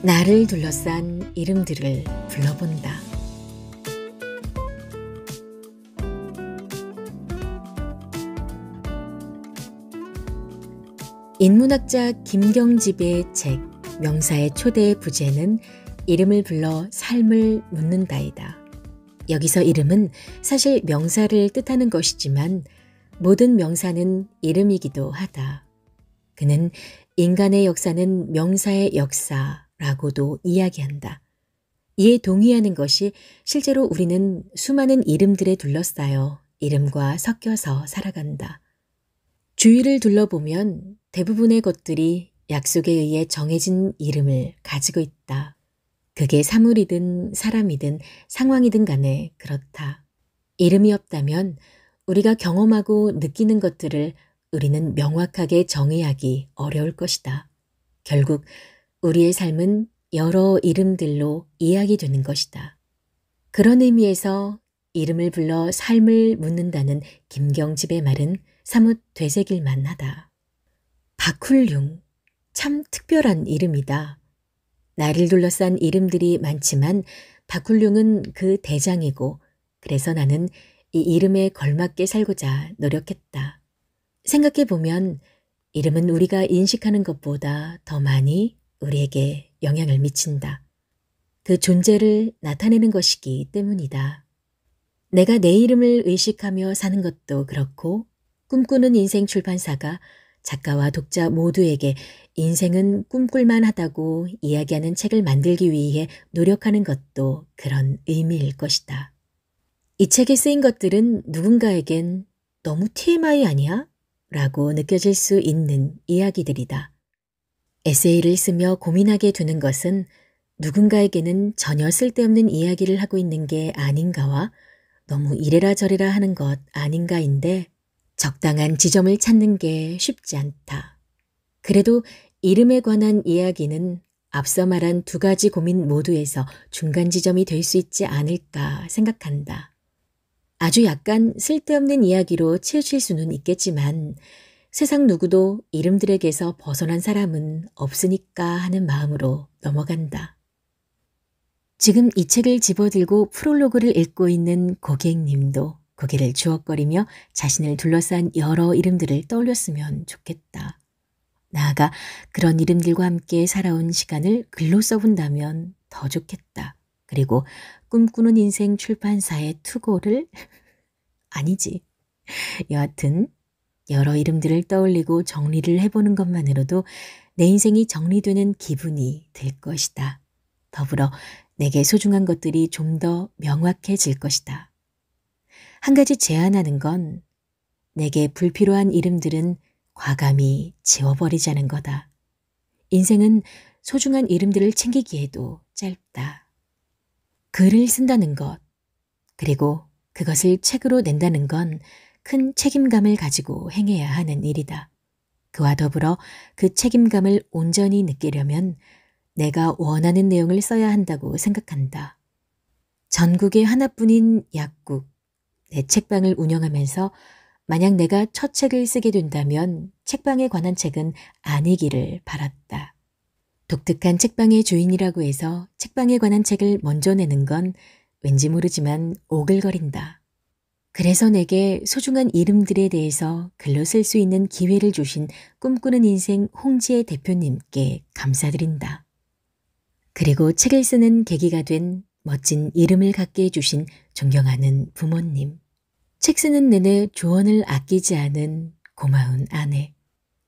나를 둘러싼 이름들을 불러본다. 인문학자 김경집의 책 명사의 초대 부제는 이름을 불러 삶을 묻는다이다. 여기서 이름은 사실 명사를 뜻하는 것이지만 모든 명사는 이름이기도 하다. 그는 인간의 역사는 명사의 역사라고도 이야기한다. 이에 동의하는 것이 실제로 우리는 수많은 이름들에 둘러싸여 이름과 섞여서 살아간다. 주위를 둘러보면 대부분의 것들이 약속에 의해 정해진 이름을 가지고 있다. 그게 사물이든 사람이든 상황이든 간에 그렇다. 이름이 없다면 우리가 경험하고 느끼는 것들을 우리는 명확하게 정의하기 어려울 것이다. 결국 우리의 삶은 여러 이름들로 이야기되는 것이다. 그런 의미에서 이름을 불러 삶을 묻는다는 김경집의 말은 사뭇 되새길만 하다. 박훌륭, 참 특별한 이름이다. 나를 둘러싼 이름들이 많지만 박훌륭은 그 대장이고 그래서 나는 이 이름에 걸맞게 살고자 노력했다. 생각해보면 이름은 우리가 인식하는 것보다 더 많이 우리에게 영향을 미친다. 그 존재를 나타내는 것이기 때문이다. 내가 내 이름을 의식하며 사는 것도 그렇고 꿈꾸는 인생 출판사가 작가와 독자 모두에게 인생은 꿈꿀만 하다고 이야기하는 책을 만들기 위해 노력하는 것도 그런 의미일 것이다. 이 책에 쓰인 것들은 누군가에겐 너무 TMI 아니야? 라고 느껴질 수 있는 이야기들이다. 에세이를 쓰며 고민하게 되는 것은 누군가에게는 전혀 쓸데없는 이야기를 하고 있는 게 아닌가와 너무 이래라 저래라 하는 것 아닌가인데 적당한 지점을 찾는 게 쉽지 않다. 그래도 이름에 관한 이야기는 앞서 말한 두 가지 고민 모두에서 중간 지점이 될 수 있지 않을까 생각한다. 아주 약간 쓸데없는 이야기로 치우칠 수는 있겠지만 세상 누구도 이름들에게서 벗어난 사람은 없으니까 하는 마음으로 넘어간다. 지금 이 책을 집어들고 프롤로그를 읽고 있는 고객님도 고개를 주걱거리며 자신을 둘러싼 여러 이름들을 떠올렸으면 좋겠다. 나아가 그런 이름들과 함께 살아온 시간을 글로 써본다면 더 좋겠다. 그리고 꿈꾸는 인생 출판사의 투고를 아니지. 여하튼 여러 이름들을 떠올리고 정리를 해보는 것만으로도 내 인생이 정리되는 기분이 들 것이다. 더불어 내게 소중한 것들이 좀 더 명확해질 것이다. 한 가지 제안하는 건 내게 불필요한 이름들은 과감히 지워버리자는 거다. 인생은 소중한 이름들을 챙기기에도 짧다. 글을 쓴다는 것, 그리고 그것을 책으로 낸다는 건 큰 책임감을 가지고 행해야 하는 일이다. 그와 더불어 그 책임감을 온전히 느끼려면 내가 원하는 내용을 써야 한다고 생각한다. 전국에 하나뿐인 약국, 내 책방을 운영하면서 만약 내가 첫 책을 쓰게 된다면 책방에 관한 책은 아니기를 바랐다. 독특한 책방의 주인이라고 해서 책방에 관한 책을 먼저 내는 건 왠지 모르지만 오글거린다. 그래서 내게 소중한 이름들에 대해서 글로 쓸 수 있는 기회를 주신 꿈꾸는 인생 홍지혜 대표님께 감사드린다. 그리고 책을 쓰는 계기가 된 멋진 이름을 갖게 해주신 존경하는 부모님. 책 쓰는 내내 조언을 아끼지 않은 고마운 아내.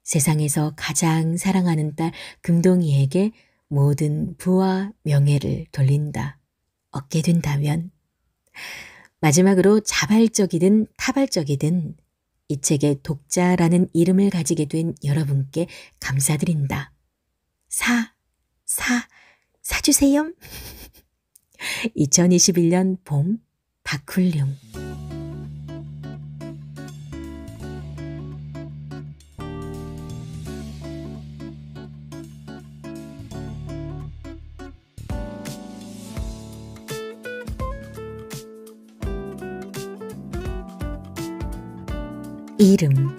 세상에서 가장 사랑하는 딸 금동이에게 모든 부와 명예를 돌린다. 얻게 된다면. 마지막으로 자발적이든 타발적이든 이 책의 독자라는 이름을 가지게 된 여러분께 감사드린다. 사주세요. 2021년 봄 박훌륭. 이름.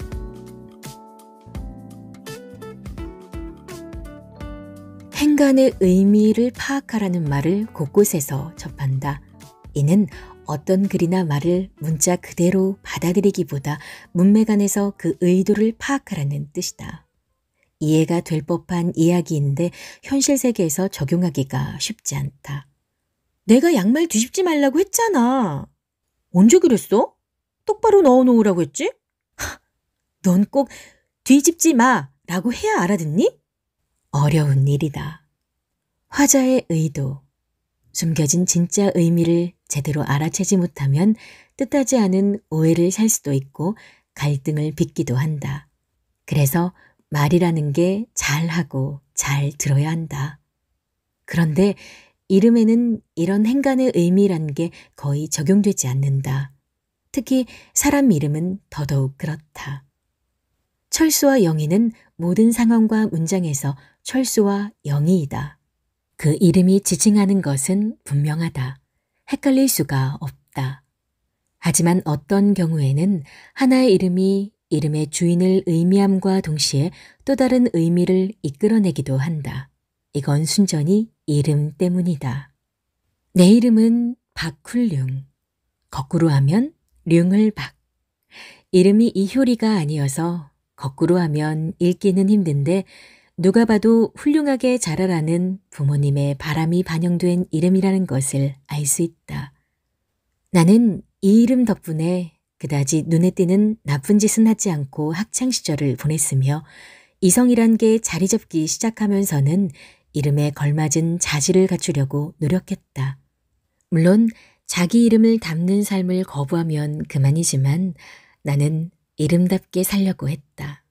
행간의 의미를 파악하라는 말을 곳곳에서 접한다. 이는 어떤 글이나 말을 문자 그대로 받아들이기보다 문맥안에서 그 의도를 파악하라는 뜻이다. 이해가 될 법한 이야기인데 현실 세계에서 적용하기가 쉽지 않다. 내가 양말 뒤집지 말라고 했잖아. 언제 그랬어? 똑바로 넣어놓으라고 했지? 넌 꼭 뒤집지 마라고 해야 알아듣니? 어려운 일이다. 화자의 의도, 숨겨진 진짜 의미를 제대로 알아채지 못하면 뜻하지 않은 오해를 살 수도 있고 갈등을 빚기도 한다. 그래서 말이라는 게 잘하고 잘 들어야 한다. 그런데 이름에는 이런 행간의 의미라는 게 거의 적용되지 않는다. 특히 사람 이름은 더더욱 그렇다. 철수와 영희는 모든 상황과 문장에서 철수와 영희이다. 그 이름이 지칭하는 것은 분명하다. 헷갈릴 수가 없다. 하지만 어떤 경우에는 하나의 이름이 이름의 주인을 의미함과 동시에 또 다른 의미를 이끌어내기도 한다. 이건 순전히 이름 때문이다. 내 이름은 박훌륭. 거꾸로 하면 륭을 박. 이름이 이효리가 아니어서 거꾸로 하면 읽기는 힘든데 누가 봐도 훌륭하게 자라라는 부모님의 바람이 반영된 이름이라는 것을 알 수 있다. 나는 이 이름 덕분에 그다지 눈에 띄는 나쁜 짓은 하지 않고 학창시절을 보냈으며 이성이란 게 자리 잡기 시작하면서는 이름에 걸맞은 자질을 갖추려고 노력했다. 물론 자기 이름을 담는 삶을 거부하면 그만이지만 나는 이름답게 살려고 했다.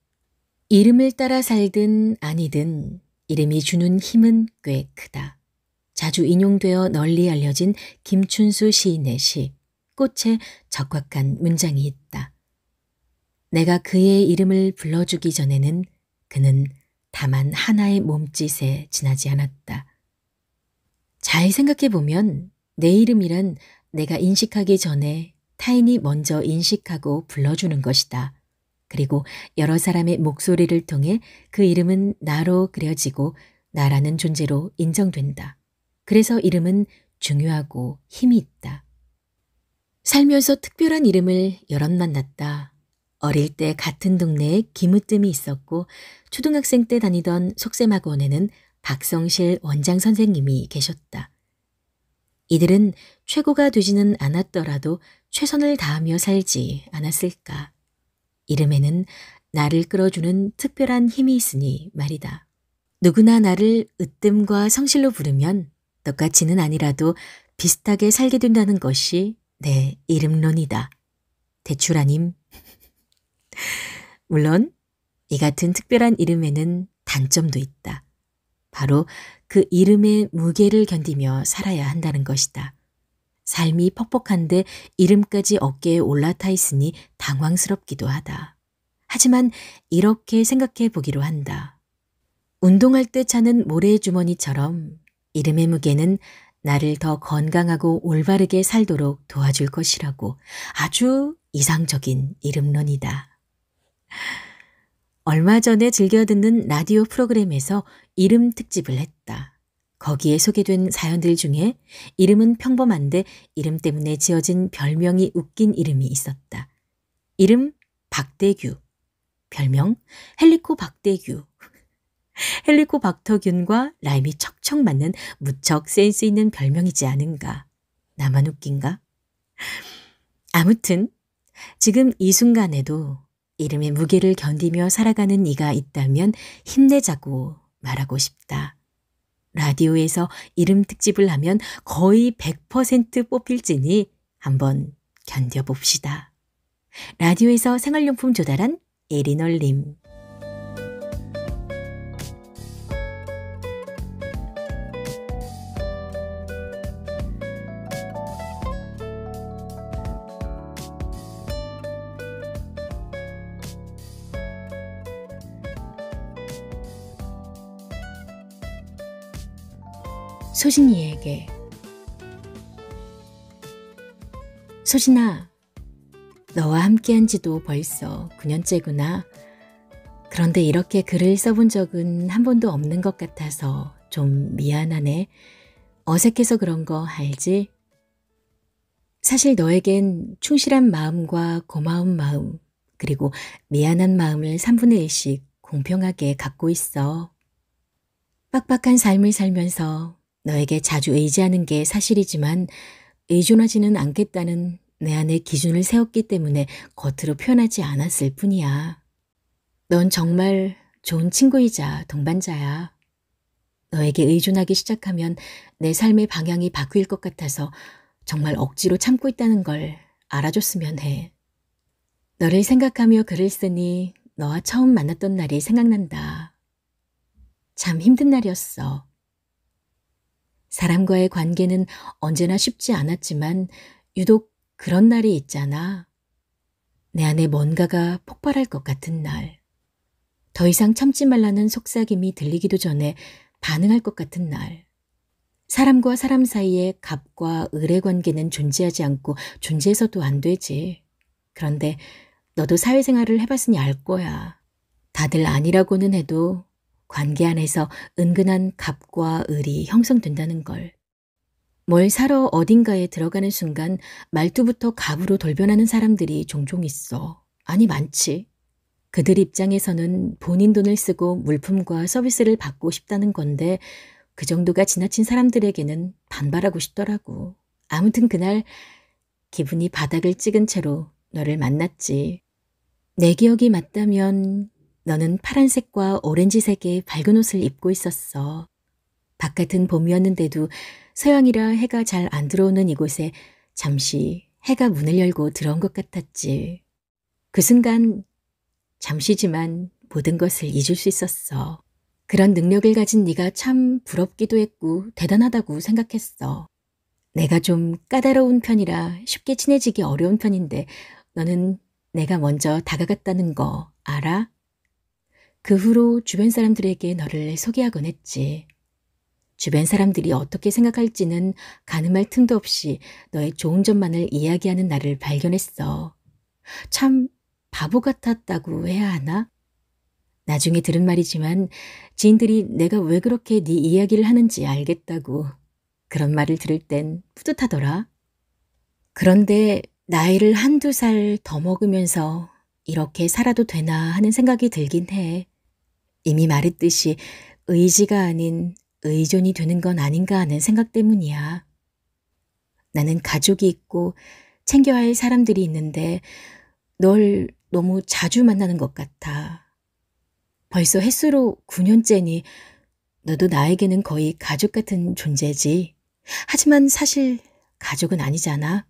이름을 따라 살든 아니든 이름이 주는 힘은 꽤 크다. 자주 인용되어 널리 알려진 김춘수 시인의 시, 꽃에 적확한 문장이 있다. 내가 그의 이름을 불러주기 전에는 그는 다만 하나의 몸짓에 지나지 않았다. 잘 생각해보면 내 이름이란 내가 인식하기 전에 타인이 먼저 인식하고 불러주는 것이다. 그리고 여러 사람의 목소리를 통해 그 이름은 나로 그려지고 나라는 존재로 인정된다. 그래서 이름은 중요하고 힘이 있다. 살면서 특별한 이름을 여럿 만났다. 어릴 때 같은 동네에 김으뜸이 있었고 초등학생 때 다니던 속셈학원에는 박성실 원장 선생님이 계셨다. 이들은 최고가 되지는 않았더라도 최선을 다하며 살지 않았을까. 이름에는 나를 끌어주는 특별한 힘이 있으니 말이다. 누구나 나를 으뜸과 성실로 부르면 똑같이는 아니라도 비슷하게 살게 된다는 것이 내 이름론이다. 대출 아님. 물론 이 같은 특별한 이름에는 단점도 있다. 바로 그 이름의 무게를 견디며 살아야 한다는 것이다. 삶이 퍽퍽한데 이름까지 어깨에 올라타 있으니 당황스럽기도 하다. 하지만 이렇게 생각해 보기로 한다. 운동할 때 차는 모래주머니처럼 이름의 무게는 나를 더 건강하고 올바르게 살도록 도와줄 것이라고. 아주 이상적인 이름론이다. 얼마 전에 즐겨 듣는 라디오 프로그램에서 이름 특집을 했다. 거기에 소개된 사연들 중에 이름은 평범한데 이름 때문에 지어진 별명이 웃긴 이름이 있었다. 이름 박대규, 별명 헬리코 박대규. 헬리코 박터균과 라임이 척척 맞는 무척 센스 있는 별명이지 않은가. 나만 웃긴가? 아무튼 지금 이 순간에도 이름의 무게를 견디며 살아가는 이가 있다면 힘내자고 말하고 싶다. 라디오에서 이름 특집을 하면 거의 100% 뽑힐지니 한번 견뎌봅시다. 라디오에서 생활용품 조달한 에리널님. 소진이에게. 소진아, 너와 함께한 지도 벌써 9년째구나. 그런데 이렇게 글을 써본 적은 한 번도 없는 것 같아서 좀 미안하네. 어색해서 그런 거 알지? 사실 너에겐 충실한 마음과 고마운 마음, 그리고 미안한 마음을 3분의 1씩 공평하게 갖고 있어. 빡빡한 삶을 살면서 너에게 자주 의지하는 게 사실이지만 의존하지는 않겠다는 내 안의 기준을 세웠기 때문에 겉으로 표현하지 않았을 뿐이야. 넌 정말 좋은 친구이자 동반자야. 너에게 의존하기 시작하면 내 삶의 방향이 바뀔 것 같아서 정말 억지로 참고 있다는 걸 알아줬으면 해. 너를 생각하며 글을 쓰니 너와 처음 만났던 날이 생각난다. 참 힘든 날이었어. 사람과의 관계는 언제나 쉽지 않았지만 유독 그런 날이 있잖아. 내 안에 뭔가가 폭발할 것 같은 날. 더 이상 참지 말라는 속삭임이 들리기도 전에 반응할 것 같은 날. 사람과 사람 사이에 갑과 을의 관계는 존재하지 않고 존재해서도 안 되지. 그런데 너도 사회생활을 해봤으니 알 거야. 다들 아니라고는 해도 관계 안에서 은근한 갑과 을이 형성된다는 걸. 뭘 사러 어딘가에 들어가는 순간 말투부터 갑으로 돌변하는 사람들이 종종 있어. 아니 많지. 그들 입장에서는 본인 돈을 쓰고 물품과 서비스를 받고 싶다는 건데 그 정도가 지나친 사람들에게는 반발하고 싶더라고. 아무튼 그날 기분이 바닥을 찍은 채로 너를 만났지. 내 기억이 맞다면 너는 파란색과 오렌지색의 밝은 옷을 입고 있었어. 바깥은 봄이었는데도 서양이라 해가 잘 안 들어오는 이곳에 잠시 해가 문을 열고 들어온 것 같았지. 그 순간 잠시지만 모든 것을 잊을 수 있었어. 그런 능력을 가진 네가 참 부럽기도 했고 대단하다고 생각했어. 내가 좀 까다로운 편이라 쉽게 친해지기 어려운 편인데 너는 내가 먼저 다가갔다는 거 알아? 그 후로 주변 사람들에게 너를 소개하곤 했지. 주변 사람들이 어떻게 생각할지는 가늠할 틈도 없이 너의 좋은 점만을 이야기하는 나를 발견했어. 참 바보 같았다고 해야 하나? 나중에 들은 말이지만 지인들이 내가 왜 그렇게 네 이야기를 하는지 알겠다고 그런 말을 들을 땐 뿌듯하더라. 그런데 나이를 한두 살 더 먹으면서 이렇게 살아도 되나 하는 생각이 들긴 해. 이미 말했듯이 의지가 아닌 의존이 되는 건 아닌가 하는 생각 때문이야. 나는 가족이 있고 챙겨야 할 사람들이 있는데 널 너무 자주 만나는 것 같아. 벌써 햇수로 9년째니 너도 나에게는 거의 가족 같은 존재지. 하지만 사실 가족은 아니잖아.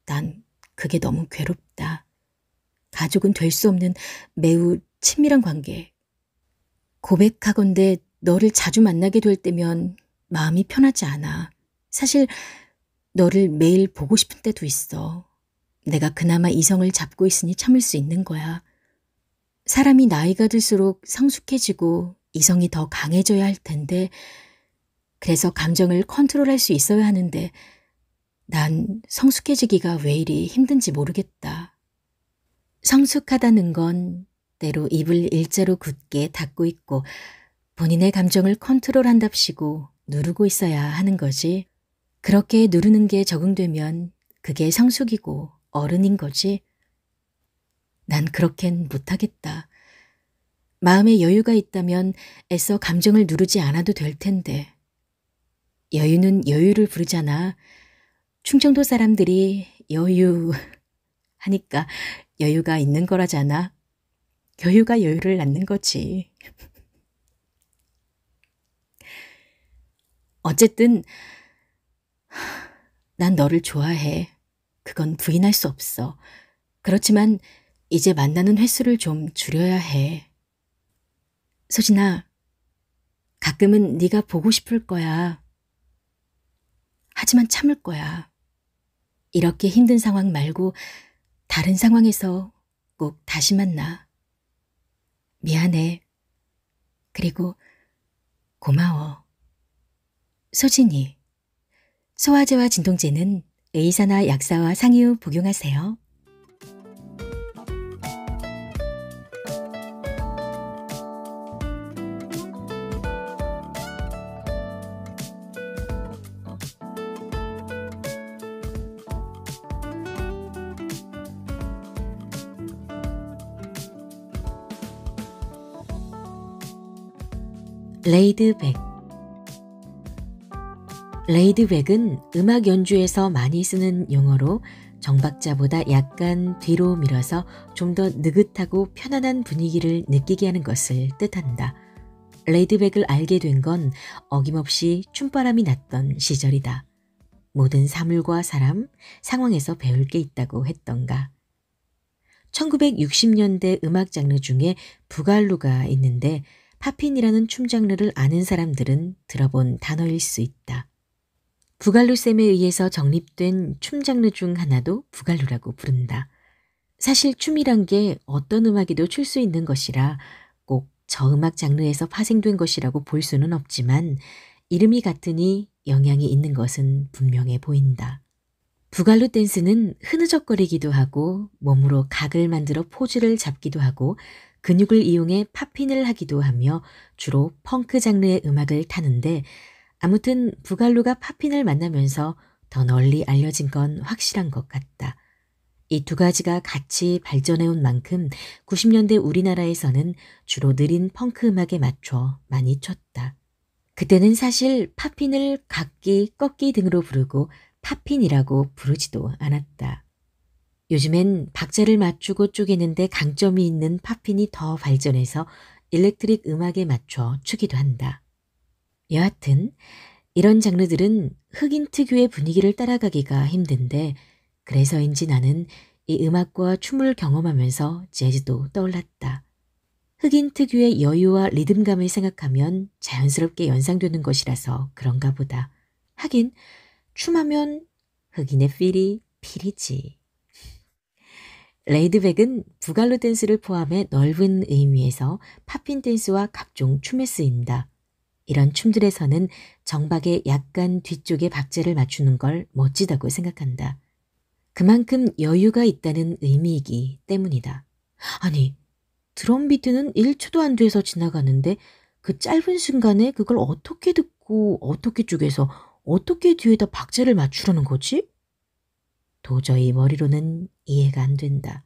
난 그게 너무 괴롭다. 가족은 될 수 없는 매우 친밀한 관계. 고백하건대 너를 자주 만나게 될 때면 마음이 편하지 않아. 사실 너를 매일 보고 싶은 때도 있어. 내가 그나마 이성을 잡고 있으니 참을 수 있는 거야. 사람이 나이가 들수록 성숙해지고 이성이 더 강해져야 할 텐데 그래서 감정을 컨트롤할 수 있어야 하는데 난 성숙해지기가 왜 이리 힘든지 모르겠다. 성숙하다는 건 때로 입을 일자로 굳게 닫고 있고 본인의 감정을 컨트롤한답시고 누르고 있어야 하는 거지. 그렇게 누르는 게 적응되면 그게 성숙이고 어른인 거지. 난 그렇겐 못하겠다. 마음에 여유가 있다면 애써 감정을 누르지 않아도 될 텐데. 여유는 여유를 부르잖아. 충청도 사람들이 여유 하니까 여유가 있는 거라잖아. 여유가 여유를 낳는 거지. 어쨌든 난 너를 좋아해. 그건 부인할 수 없어. 그렇지만 이제 만나는 횟수를 좀 줄여야 해. 소진아, 가끔은 네가 보고 싶을 거야. 하지만 참을 거야. 이렇게 힘든 상황 말고 다른 상황에서 꼭 다시 만나. 미안해. 그리고 고마워. 소진이. 소화제와 진통제는 의사나 약사와 상의 후 복용하세요. 레이드백. 레이드백은 음악 연주에서 많이 쓰는 용어로 정박자보다 약간 뒤로 밀어서 좀 더 느긋하고 편안한 분위기를 느끼게 하는 것을 뜻한다. 레이드백을 알게 된 건 어김없이 춤바람이 났던 시절이다. 모든 사물과 사람, 상황에서 배울 게 있다고 했던가. 1960년대 음악 장르 중에 부갈루가 있는데 팝핀이라는 춤 장르를 아는 사람들은 들어본 단어일 수 있다. 부갈루쌤에 의해서 정립된 춤 장르 중 하나도 부갈루라고 부른다. 사실 춤이란 게 어떤 음악에도 출 수 있는 것이라 꼭 저 음악 장르에서 파생된 것이라고 볼 수는 없지만 이름이 같으니 영향이 있는 것은 분명해 보인다. 부갈루 댄스는 흐느적거리기도 하고 몸으로 각을 만들어 포즈를 잡기도 하고 근육을 이용해 팝핀을 하기도 하며 주로 펑크 장르의 음악을 타는데 아무튼 부갈루가 팝핀을 만나면서 더 널리 알려진 건 확실한 것 같다. 이 두 가지가 같이 발전해온 만큼 90년대 우리나라에서는 주로 느린 펑크 음악에 맞춰 많이 췄다. 그때는 사실 팝핀을 각기, 꺾기 등으로 부르고 팝핀이라고 부르지도 않았다. 요즘엔 박자를 맞추고 쪼개는데 강점이 있는 팝핀이 더 발전해서 일렉트릭 음악에 맞춰 추기도 한다. 여하튼 이런 장르들은 흑인 특유의 분위기를 따라가기가 힘든데 그래서인지 나는 이 음악과 춤을 경험하면서 재즈도 떠올랐다. 흑인 특유의 여유와 리듬감을 생각하면 자연스럽게 연상되는 것이라서 그런가 보다. 하긴 춤하면 흑인의 필이 필이지. 레이드백은 부갈루 댄스를 포함해 넓은 의미에서 팝핀 댄스와 각종 춤에 쓰인다. 이런 춤들에서는 정박의 약간 뒤쪽에 박자를 맞추는 걸 멋지다고 생각한다. 그만큼 여유가 있다는 의미이기 때문이다. 아니, 드럼 비트는 1초도 안 돼서 지나가는데 그 짧은 순간에 그걸 어떻게 듣고 어떻게 쪼개서 어떻게 뒤에다 박자를 맞추려는 거지? 도저히 머리로는 이해가 안 된다.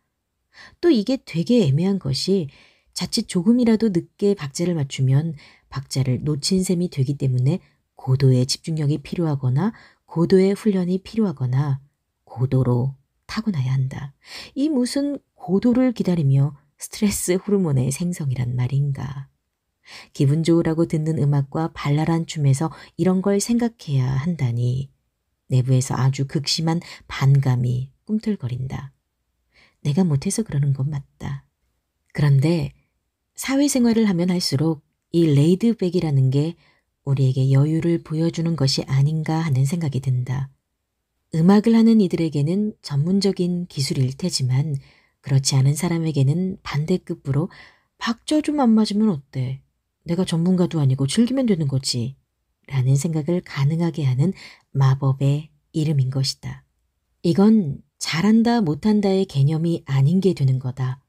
또 이게 되게 애매한 것이 자칫 조금이라도 늦게 박자를 맞추면 박자를 놓친 셈이 되기 때문에 고도의 집중력이 필요하거나 고도의 훈련이 필요하거나 고도로 타고나야 한다. 이 무슨 고도를 기다리며 스트레스 호르몬의 생성이란 말인가. 기분 좋으라고 듣는 음악과 발랄한 춤에서 이런 걸 생각해야 한다니 내부에서 아주 극심한 반감이 꿈틀거린다. 내가 못해서 그러는 건 맞다. 그런데 사회생활을 하면 할수록 이 레이드백이라는 게 우리에게 여유를 보여주는 것이 아닌가 하는 생각이 든다. 음악을 하는 이들에게는 전문적인 기술일 테지만 그렇지 않은 사람에게는 반대급부로 박자 좀 안 맞으면 어때? 내가 전문가도 아니고 즐기면 되는 거지. 라는 생각을 가능하게 하는 마법의 이름인 것이다. 이건 잘한다 못한다의 개념이 아닌 게 되는 거다.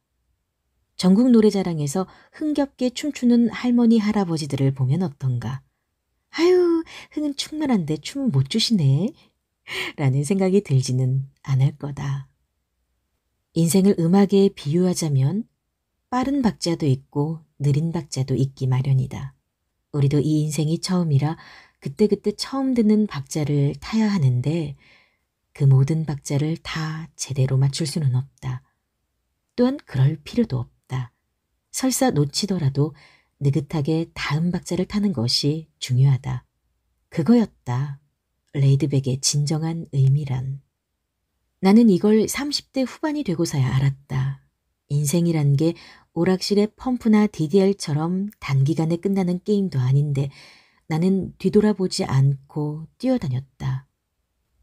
전국 노래자랑에서 흥겹게 춤추는 할머니 할아버지들을 보면 어떤가. 아유, 흥은 충만한데 춤은 못 추시네. 라는 생각이 들지는 않을 거다. 인생을 음악에 비유하자면 빠른 박자도 있고 느린 박자도 있기 마련이다. 우리도 이 인생이 처음이라 그때그때 처음 듣는 박자를 타야 하는데 그 모든 박자를 다 제대로 맞출 수는 없다. 또한 그럴 필요도 없다. 설사 놓치더라도 느긋하게 다음 박자를 타는 것이 중요하다. 그거였다. 레이드백의 진정한 의미란. 나는 이걸 30대 후반이 되고서야 알았다. 인생이란 게 오락실의 펌프나 DDR처럼 단기간에 끝나는 게임도 아닌데 나는 뒤돌아보지 않고 뛰어다녔다.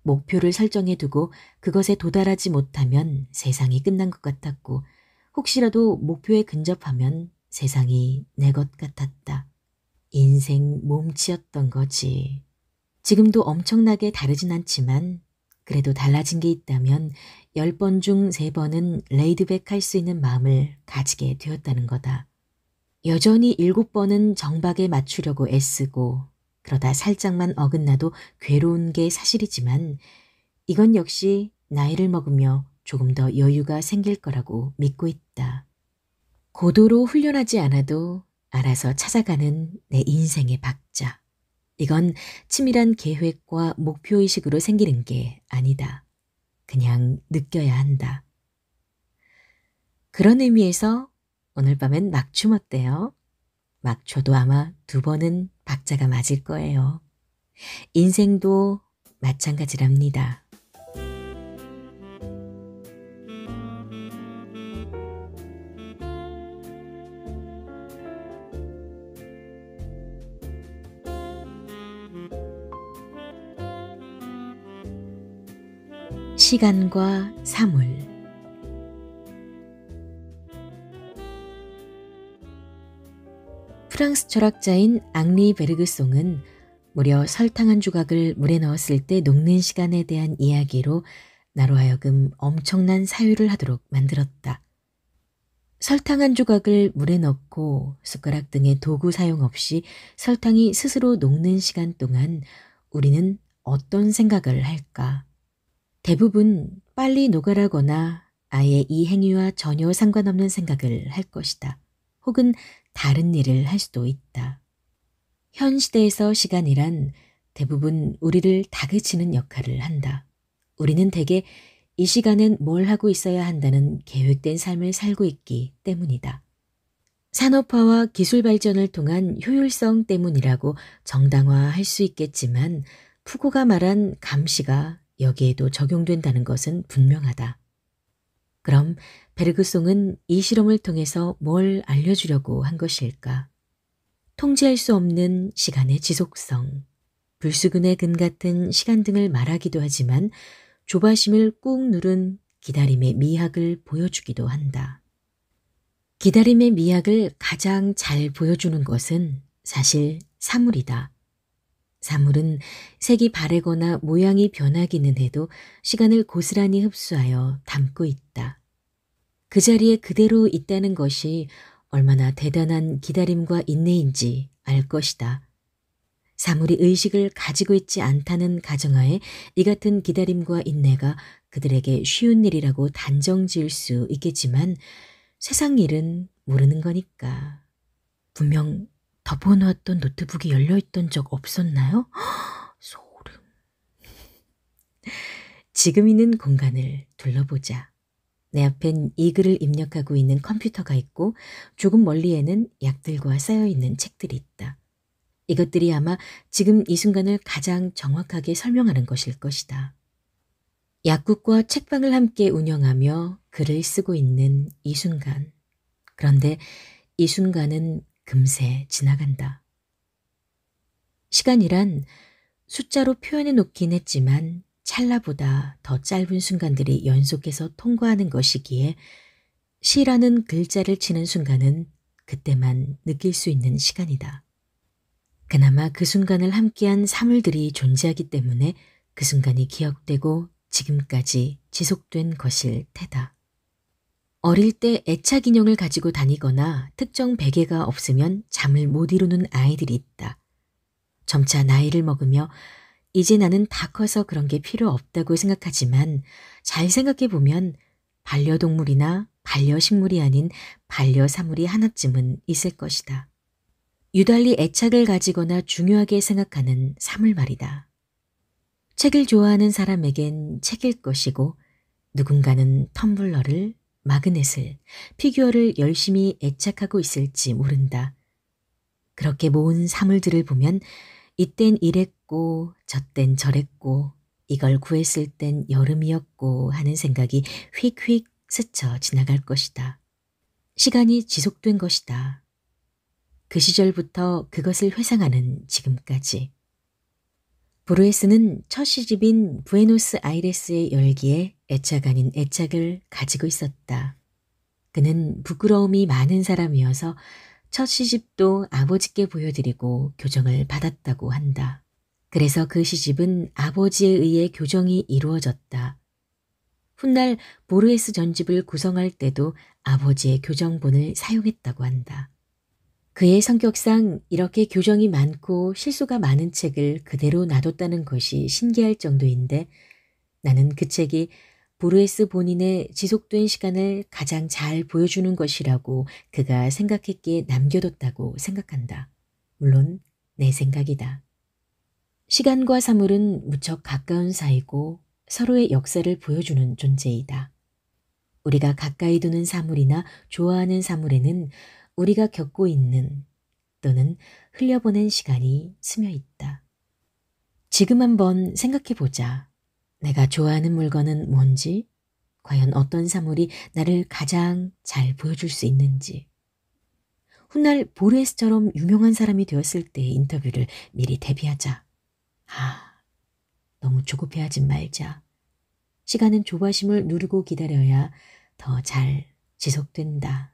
목표를 설정해두고 그것에 도달하지 못하면 세상이 끝난 것 같았고 혹시라도 목표에 근접하면 세상이 내 것 같았다. 인생 몸치였던 거지. 지금도 엄청나게 다르진 않지만 그래도 달라진 게 있다면 10번 중 3번은 레이드백 할 수 있는 마음을 가지게 되었다는 거다. 여전히 7번은 정박에 맞추려고 애쓰고 그러다 살짝만 어긋나도 괴로운 게 사실이지만 이건 역시 나이를 먹으며 조금 더 여유가 생길 거라고 믿고 있다. 고도로 훈련하지 않아도 알아서 찾아가는 내 인생의 박자. 이건 치밀한 계획과 목표의식으로 생기는 게 아니다. 그냥 느껴야 한다. 그런 의미에서 오늘 밤엔 막춤 어때요? 막춰도 아마 2번은 박자가 맞을 거예요. 인생도 마찬가지랍니다. 시간과 사물. 프랑스 철학자인 앙리 베르그송은 무려 설탕 한 조각을 물에 넣었을 때 녹는 시간에 대한 이야기로 나로 하여금 엄청난 사유를 하도록 만들었다. 설탕 한 조각을 물에 넣고 숟가락 등의 도구 사용 없이 설탕이 스스로 녹는 시간 동안 우리는 어떤 생각을 할까? 대부분 빨리 녹아라거나 아예 이 행위와 전혀 상관없는 생각을 할 것이다. 혹은 다른 일을 할 수도 있다. 현 시대에서 시간이란 대부분 우리를 다그치는 역할을 한다. 우리는 대개 이 시간엔 뭘 하고 있어야 한다는 계획된 삶을 살고 있기 때문이다. 산업화와 기술 발전을 통한 효율성 때문이라고 정당화할 수 있겠지만 푸고가 말한 감시가 여기에도 적용된다는 것은 분명하다. 그럼 베르그송은 이 실험을 통해서 뭘 알려주려고 한 것일까? 통제할 수 없는 시간의 지속성, 불수근의 근 같은 시간 등을 말하기도 하지만 조바심을 꾹 누른 기다림의 미학을 보여주기도 한다. 기다림의 미학을 가장 잘 보여주는 것은 사실 사물이다. 사물은 색이 바래거나 모양이 변하기는 해도 시간을 고스란히 흡수하여 담고 있다. 그 자리에 그대로 있다는 것이 얼마나 대단한 기다림과 인내인지 알 것이다. 사물이 의식을 가지고 있지 않다는 가정하에 이 같은 기다림과 인내가 그들에게 쉬운 일이라고 단정 지을 수 있겠지만 세상 일은 모르는 거니까. 분명 덮어놓았던 노트북이 열려있던 적 없었나요? 소름. 지금 있는 공간을 둘러보자. 내 앞엔 이 글을 입력하고 있는 컴퓨터가 있고 조금 멀리에는 약들과 쌓여있는 책들이 있다. 이것들이 아마 지금 이 순간을 가장 정확하게 설명하는 것일 것이다. 약국과 책방을 함께 운영하며 글을 쓰고 있는 이 순간. 그런데 이 순간은 금세 지나간다. 시간이란 숫자로 표현해 놓긴 했지만 찰나보다 더 짧은 순간들이 연속해서 통과하는 것이기에 시라는 글자를 치는 순간은 그때만 느낄 수 있는 시간이다. 그나마 그 순간을 함께한 사물들이 존재하기 때문에 그 순간이 기억되고 지금까지 지속된 것일 테다. 어릴 때 애착 인형을 가지고 다니거나 특정 베개가 없으면 잠을 못 이루는 아이들이 있다. 점차 나이를 먹으며 이제 나는 다 커서 그런 게 필요 없다고 생각하지만 잘 생각해보면 반려동물이나 반려식물이 아닌 반려사물이 하나쯤은 있을 것이다. 유달리 애착을 가지거나 중요하게 생각하는 사물 말이다. 책을 좋아하는 사람에겐 책일 것이고 누군가는 텀블러를, 마그넷을, 피규어를 열심히 애착하고 있을지 모른다. 그렇게 모은 사물들을 보면 이땐 이랬고 저땐 저랬고 이걸 구했을 땐 여름이었고 하는 생각이 휙휙 스쳐 지나갈 것이다. 시간이 지속된 것이다. 그 시절부터 그것을 회상하는 지금까지. 보르헤스는 첫 시집인 부에노스 아이레스의 열기에 애착 아닌 애착을 가지고 있었다. 그는 부끄러움이 많은 사람이어서 첫 시집도 아버지께 보여드리고 교정을 받았다고 한다. 그래서 그 시집은 아버지에 의해 교정이 이루어졌다. 훗날 보르헤스 전집을 구성할 때도 아버지의 교정본을 사용했다고 한다. 그의 성격상 이렇게 교정이 많고 실수가 많은 책을 그대로 놔뒀다는 것이 신기할 정도인데 나는 그 책이 보르헤스 본인의 지속된 시간을 가장 잘 보여주는 것이라고 그가 생각했기에 남겨뒀다고 생각한다. 물론 내 생각이다. 시간과 사물은 무척 가까운 사이고 서로의 역사를 보여주는 존재이다. 우리가 가까이 두는 사물이나 좋아하는 사물에는 우리가 겪고 있는 또는 흘려보낸 시간이 스며 있다. 지금 한번 생각해 보자. 내가 좋아하는 물건은 뭔지, 과연 어떤 사물이 나를 가장 잘 보여줄 수 있는지. 훗날 보르헤스처럼 유명한 사람이 되었을 때의 인터뷰를 미리 대비하자. 너무 조급해하지 말자. 시간은 조바심을 누르고 기다려야 더 잘 지속된다.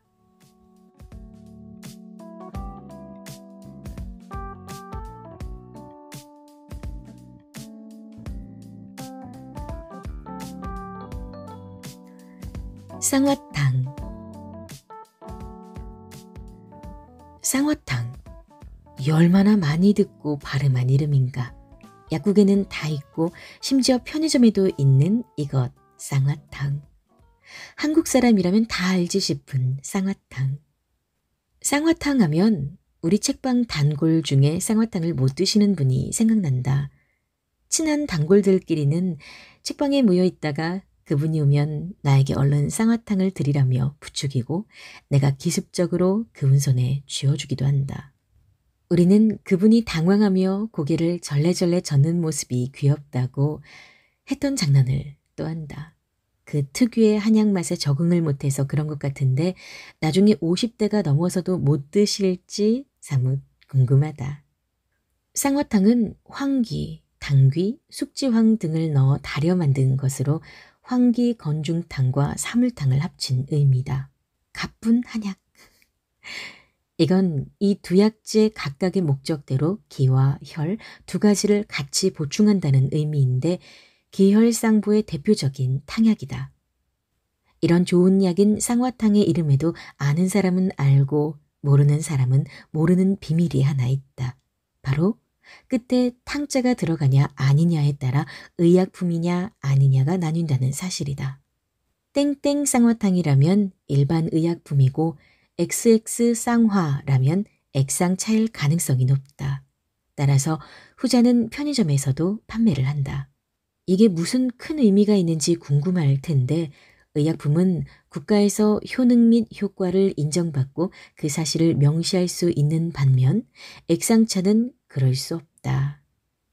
쌍화탕. 쌍화탕. 이 얼마나 많이 듣고 발음한 이름인가. 약국에는 다 있고 심지어 편의점에도 있는 이것 쌍화탕. 한국 사람이라면 다 알지 싶은 쌍화탕. 쌍화탕 하면 우리 책방 단골 중에 쌍화탕을 못 드시는 분이 생각난다. 친한 단골들끼리는 책방에 모여 있다가 그분이 오면 나에게 얼른 쌍화탕을 드리라며 부추기고 내가 기습적으로 그분 손에 쥐어주기도 한다. 우리는 그분이 당황하며 고개를 절레절레 젓는 모습이 귀엽다고 했던 장난을 또 한다. 그 특유의 한약 맛에 적응을 못해서 그런 것 같은데 나중에 50대가 넘어서도 못 드실지 사뭇 궁금하다. 쌍화탕은 황기, 당귀, 숙지황 등을 넣어 달여 만든 것으로 황기 건중탕과 사물탕을 합친 의미다. 가쁜 한약. 이건 이 두 약재 각각의 목적대로 기와 혈 두 가지를 같이 보충한다는 의미인데 기혈상부의 대표적인 탕약이다. 이런 좋은 약인 쌍화탕의 이름에도 아는 사람은 알고 모르는 사람은 모르는 비밀이 하나 있다. 바로 끝에 탕자가 들어가냐 아니냐에 따라 의약품이냐 아니냐가 나뉜다는 사실이다. 땡땡 쌍화탕이라면 일반 의약품이고 XX 쌍화라면 액상차일 가능성이 높다. 따라서 후자는 편의점에서도 판매를 한다. 이게 무슨 큰 의미가 있는지 궁금할 텐데 의약품은 국가에서 효능 및 효과를 인정받고 그 사실을 명시할 수 있는 반면 액상차는 그럴 수 없다.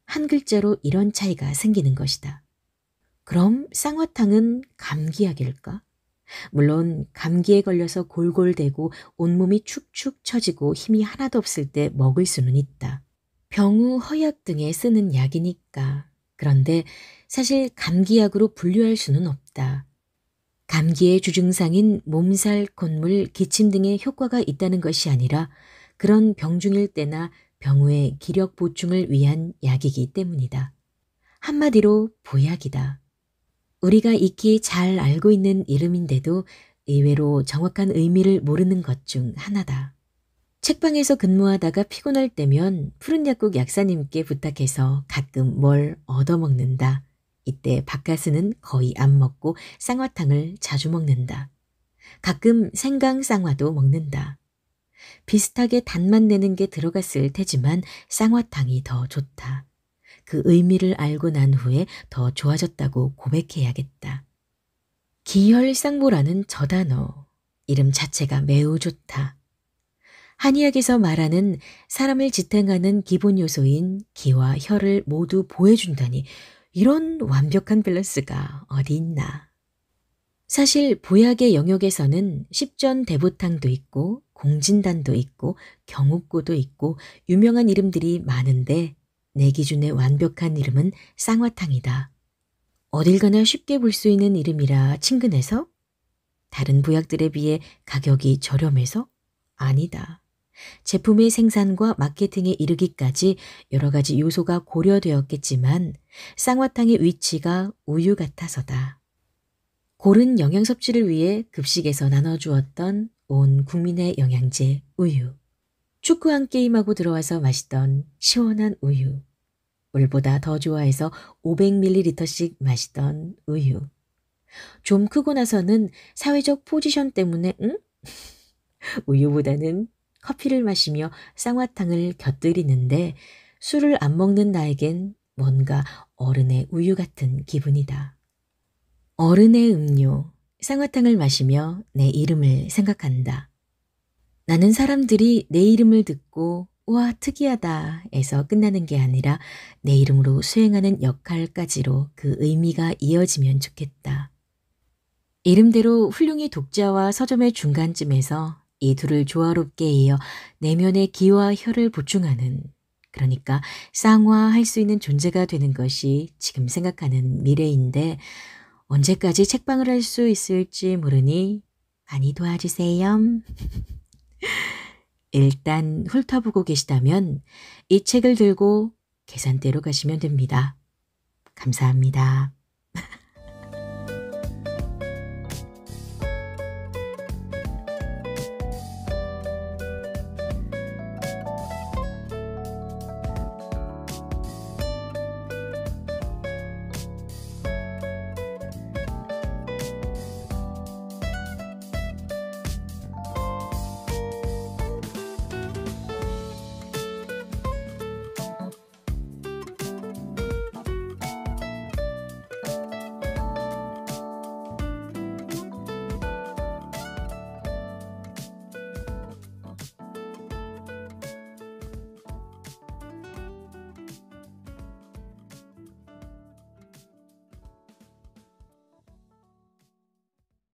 한 글자로 이런 차이가 생기는 것이다. 그럼 쌍화탕은 감기약일까? 물론 감기에 걸려서 골골대고 온몸이 축축 처지고 힘이 하나도 없을 때 먹을 수는 있다. 병우, 허약 등에 쓰는 약이니까. 그런데 사실 감기약으로 분류할 수는 없다. 감기의 주증상인 몸살, 콧물, 기침 등의 효과가 있다는 것이 아니라 그런 병중일 때나 병후의 기력 보충을 위한 약이기 때문이다. 한마디로 보약이다. 우리가 익히 잘 알고 있는 이름인데도 의외로 정확한 의미를 모르는 것 중 하나다. 책방에서 근무하다가 피곤할 때면 푸른 약국 약사님께 부탁해서 가끔 뭘 얻어먹는다. 이때 바카스는 거의 안 먹고 쌍화탕을 자주 먹는다. 가끔 생강 쌍화도 먹는다. 비슷하게 단맛 내는 게 들어갔을 테지만 쌍화탕이 더 좋다. 그 의미를 알고 난 후에 더 좋아졌다고 고백해야겠다. 기혈상보라는 저 단어, 이름 자체가 매우 좋다. 한의학에서 말하는 사람을 지탱하는 기본 요소인 기와 혈을 모두 보해준다니 이런 완벽한 밸런스가 어디 있나. 사실 보약의 영역에서는 십전대보탕도 있고 공진단도 있고 경옥고도 있고 유명한 이름들이 많은데 내 기준의 완벽한 이름은 쌍화탕이다. 어딜 가나 쉽게 볼 수 있는 이름이라 친근해서? 다른 보약들에 비해 가격이 저렴해서? 아니다. 제품의 생산과 마케팅에 이르기까지 여러 가지 요소가 고려되었겠지만 쌍화탕의 위치가 우유 같아서다. 고른 영양 섭취를 위해 급식에서 나눠주었던 온 국민의 영양제 우유. 축구 한 게임하고 들어와서 마시던 시원한 우유. 물보다 더 좋아해서 500ml씩 마시던 우유. 좀 크고 나서는 사회적 포지션 때문에 응? 우유보다는 커피를 마시며 쌍화탕을 곁들이는데 술을 안 먹는 나에겐 뭔가 어른의 우유 같은 기분이다. 어른의 음료, 쌍화탕을 마시며 내 이름을 생각한다. 나는 사람들이 내 이름을 듣고 우와 특이하다 에서 끝나는 게 아니라 내 이름으로 수행하는 역할까지로 그 의미가 이어지면 좋겠다. 이름대로 훌륭히 독자와 서점의 중간쯤에서 이 둘을 조화롭게 이어 내면의 기와 혀를 보충하는, 그러니까 쌍화할 수 있는 존재가 되는 것이 지금 생각하는 미래인데 언제까지 책방을 할 수 있을지 모르니 많이 도와주세요. 일단 훑어보고 계시다면 이 책을 들고 계산대로 가시면 됩니다. 감사합니다.